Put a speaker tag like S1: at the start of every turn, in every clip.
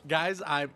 S1: Guys, I'm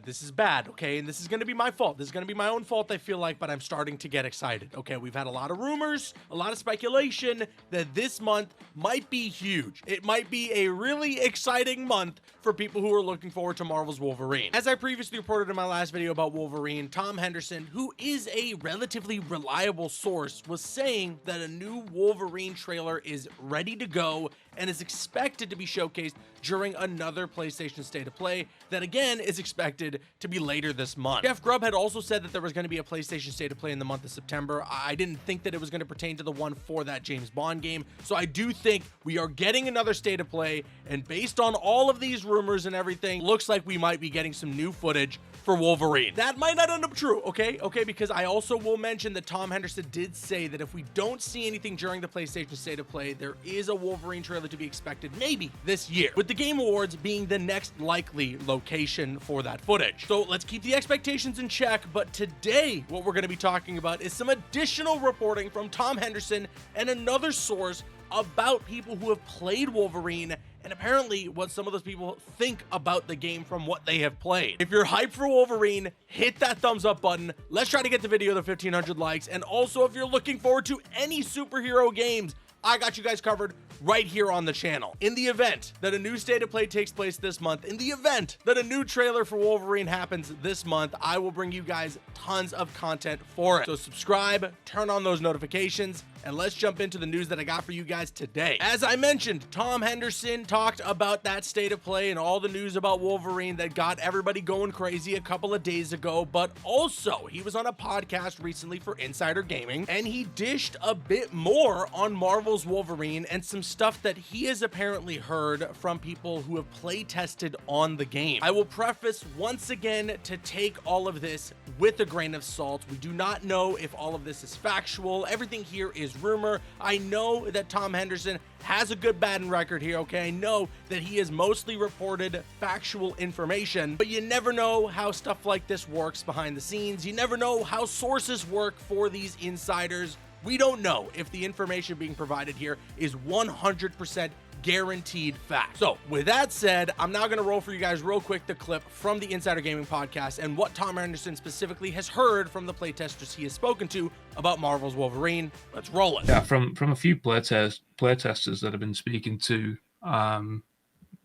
S1: this is bad, okay? And this is gonna be my fault. This is gonna be my own fault, I feel like, but I'm starting to get excited. Okay, we've had a lot of rumors, a lot of speculation that this month might be huge. It might be a really exciting month for people who are looking forward to Marvel's Wolverine. As I previously reported in my last video about Wolverine, Tom Henderson, who is a relatively reliable source, was saying that a new Wolverine trailer is ready to go and is expected to be showcased during another PlayStation State of Play that again is expected to be later this month. Jeff Grubb had also said that there was going to be a PlayStation State of Play in the month of September. I didn't think that it was going to pertain to the one for that James Bond game, so I do think we are getting another State of Play, and based on all of these rumors and everything, looks like we might be getting some new footage for Wolverine. That might not end up true, okay, because I also will mention that Tom Henderson did say that if we don't see anything during the PlayStation State of Play, there is a Wolverine trailer to be expected maybe this year, with the Game Awards being the next likely location for that footage. So let's keep the expectations in check, but today what we're going to be talking about is some additional reporting from Tom Henderson and another source about people who have played Wolverine and apparently what some of those people think about the game from what they have played. If you're hyped for Wolverine, hit that thumbs up button. Let's try to get the video to 1,500 likes. And also, if you're looking forward to any superhero games, I got you guys covered right here on the channel. In the event that a new State of Play takes place this month, in the event that a new trailer for Wolverine happens this month, I will bring you guys tons of content for it. So subscribe, turn on those notifications, and let's jump into the news that I got for you guys today. As I mentioned, Tom Henderson talked about that State of Play and all the news about Wolverine that got everybody going crazy a couple of days ago, but also he was on a podcast recently for Insider Gaming, and he dished a bit more on Marvel's Wolverine and some stuff that he has apparently heard from people who have play tested on the game. I will preface once again to take all of this with a grain of salt. We do not know if all of this is factual. Everything here is rumor. I know that Tom Henderson has a good batting record here, okay? I know that he has mostly reported factual information, but you never know how stuff like this works behind the scenes. You never know how sources work for these insiders. We don't know if the information being provided here is 100% guaranteed fact. So with that said, I'm now going to roll for you guys real quick the clip from the Insider Gaming podcast and what Tom Henderson specifically has heard from the playtesters he has spoken to about Marvel's Wolverine. Let's roll it.
S2: Yeah, from a few playtesters that I've been speaking to,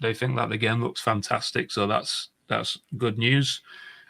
S2: they think that the game looks fantastic, so that's good news.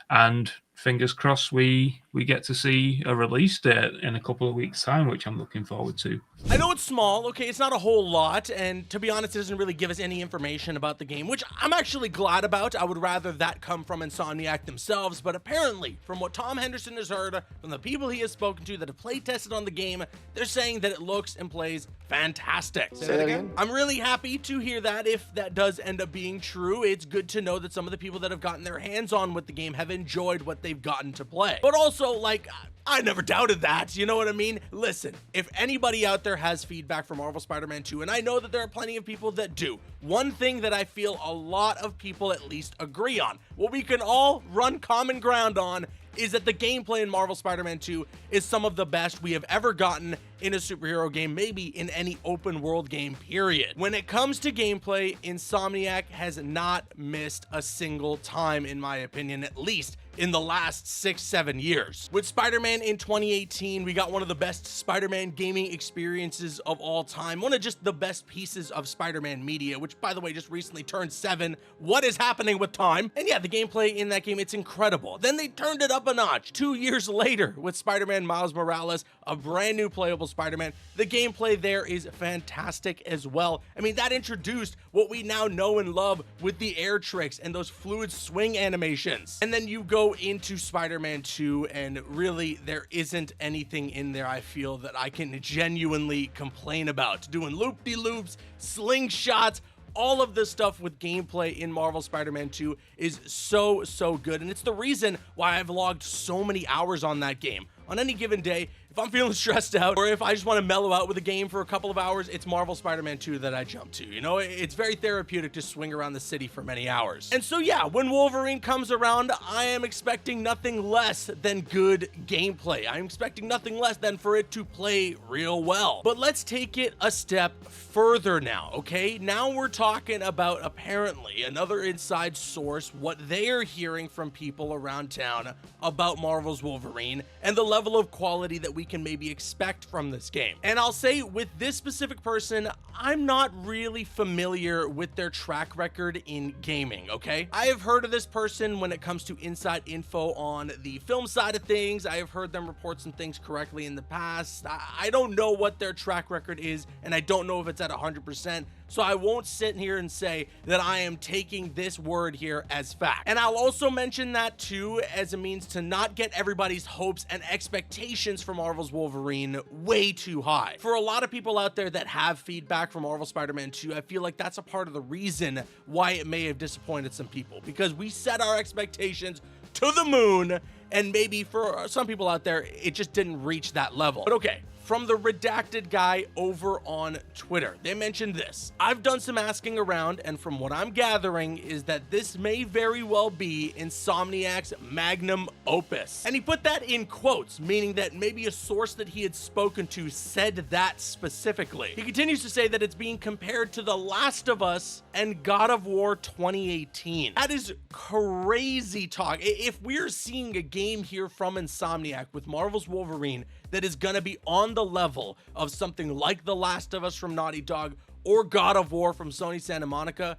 S2: And fingers crossed we get to see a release date in a couple of weeks' time, which I'm looking forward to.
S1: I know it's small, okay, it's not a whole lot, and to be honest, it doesn't really give us any information about the game, which I'm actually glad about. I would rather that come from Insomniac themselves, but apparently, from what Tom Henderson has heard, from the people he has spoken to that have play tested on the game, they're saying that it looks and plays fantastic.
S3: Say that again?
S1: I'm really happy to hear that if that does end up being true. It's good to know that some of the people that have gotten their hands on with the game have enjoyed what they've gotten to play. But also, like, I never doubted that, you know what I mean? Listen, if anybody out there has feedback for Marvel Spider-Man 2, and I know that there are plenty of people that do, one thing that I feel a lot of people at least agree on, what we can all run common ground on, is that the gameplay in Marvel Spider-Man 2 is some of the best we have ever gotten in a superhero game, maybe in any open world game, period. When it comes to gameplay, Insomniac has not missed a single time, in my opinion, at least in the last 6-7 years. With Spider-Man in 2018, we got one of the best Spider-Man gaming experiences of all time, one of just the best pieces of Spider-Man media, which, by the way, just recently turned 7. What is happening with time? And yeah, the gameplay in that game, it's incredible. Then they turned it up a notch 2 years later with Spider-Man Miles Morales, a brand new playable Spider-Man. The gameplay there is fantastic as well. I mean, that introduced what we now know and love with the air tricks and those fluid swing animations. And then you go into Spider-Man 2 and really there isn't anything in there I feel that I can genuinely complain about. Doing loop-de-loops, slingshots, all of this stuff with gameplay in Marvel Spider-Man 2 is so good, and it's the reason why I've logged so many hours on that game. on any given day, if I'm feeling stressed out or if I just want to mellow out with a game for a couple of hours, it's Marvel Spider-Man 2 that I jump to. You know, it's very therapeutic to swing around the city for many hours. And so yeah, when Wolverine comes around, I am expecting nothing less than good gameplay. I'm expecting nothing less than for it to play real well. But let's take it a step further now, okay? Now we're talking about apparently another inside source, what they are hearing from people around town about Marvel's Wolverine and the level of quality that we can maybe expect from this game. And I'll say with this specific person, I'm not really familiar with their track record in gaming, okay? I have heard of this person when it comes to inside info on the film side of things. I have heard them report some things correctly in the past. I don't know what their track record is, and I don't know if it's at 100%. So I won't sit here and say that I am taking this word here as fact. And I'll also mention that too as a means to not get everybody's hopes and expectations for Marvel's Wolverine way too high. For a lot of people out there that have feedback from Marvel Spider-Man 2, I feel like that's a part of the reason why it may have disappointed some people, because we set our expectations to the moon, and maybe for some people out there, it just didn't reach that level. But okay. From the redacted guy over on Twitter, they mentioned this. I've done some asking around, and from what I'm gathering is that this may very well be Insomniac's magnum opus. And he put that in quotes, meaning that maybe a source that he had spoken to said that specifically. He continues to say that it's being compared to The Last of Us and God of War 2018. That is crazy talk. If we're seeing a game here from Insomniac with Marvel's Wolverine that is gonna be on the level of something like The Last of Us from Naughty Dog or God of War from Sony Santa Monica,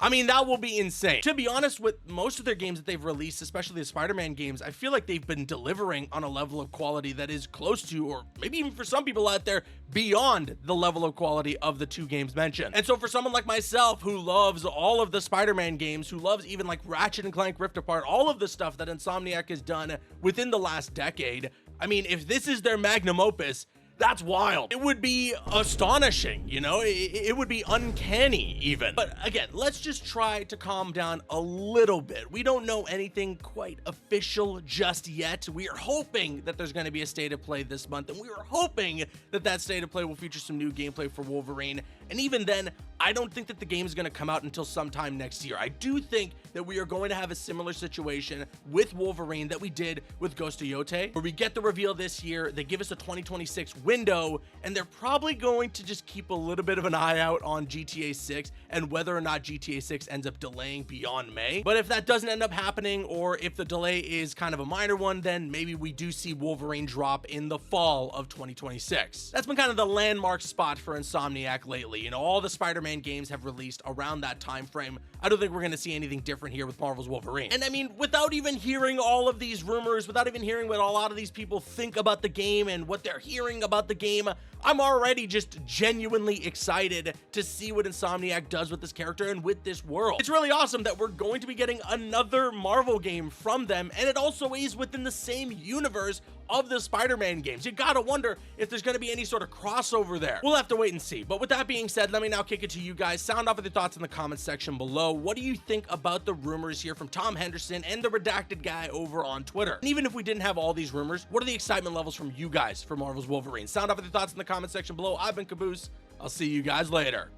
S1: I mean, that will be insane. To be honest, with most of their games that they've released, especially the Spider-Man games, I feel like they've been delivering on a level of quality that is close to, or maybe even for some people out there, beyond the level of quality of the two games mentioned. And so for someone like myself who loves all of the Spider-Man games, who loves even like Ratchet and Clank Rift Apart, all of the stuff that Insomniac has done within the last decade, I mean, if this is their magnum opus, that's wild. It would be astonishing, you know? It would be uncanny even. But again, let's just try to calm down a little bit. We don't know anything quite official just yet. We are hoping that there's going to be a state of play this month, and we are hoping that that state of play will feature some new gameplay for Wolverine. And even then, I don't think that the game is going to come out until sometime next year. I do think that we are going to have a similar situation with Wolverine that we did with Ghost of Yote, where we get the reveal this year, they give us a 2026 window, and they're probably going to just keep a little bit of an eye out on GTA 6 and whether or not GTA 6 ends up delaying beyond May. But if that doesn't end up happening, or if the delay is kind of a minor one, then maybe we do see Wolverine drop in the fall of 2026. That's been kind of the landmark spot for Insomniac lately. You know, all the Spider-Man games have released around that time frame. I don't think we're going to see anything different here with Marvel's Wolverine. And I mean, without even hearing all of these rumors, without even hearing what a lot of these people think about the game and what they're hearing about the game, I'm already just genuinely excited to see what Insomniac does with this character and with this world. It's really awesome that we're going to be getting another Marvel game from them, and it also is within the same universe of the Spider-Man games. You gotta wonder if there's gonna be any sort of crossover there. We'll have to wait and see. But with that being said, let me now kick it to you guys. Sound off with your thoughts in the comments section below. What do you think about the rumors here from Tom Henderson and the redacted guy over on Twitter? And even if we didn't have all these rumors, what are the excitement levels from you guys for Marvel's Wolverine? Sound off with your thoughts in the comments section below. I've been Caboose. I'll see you guys later.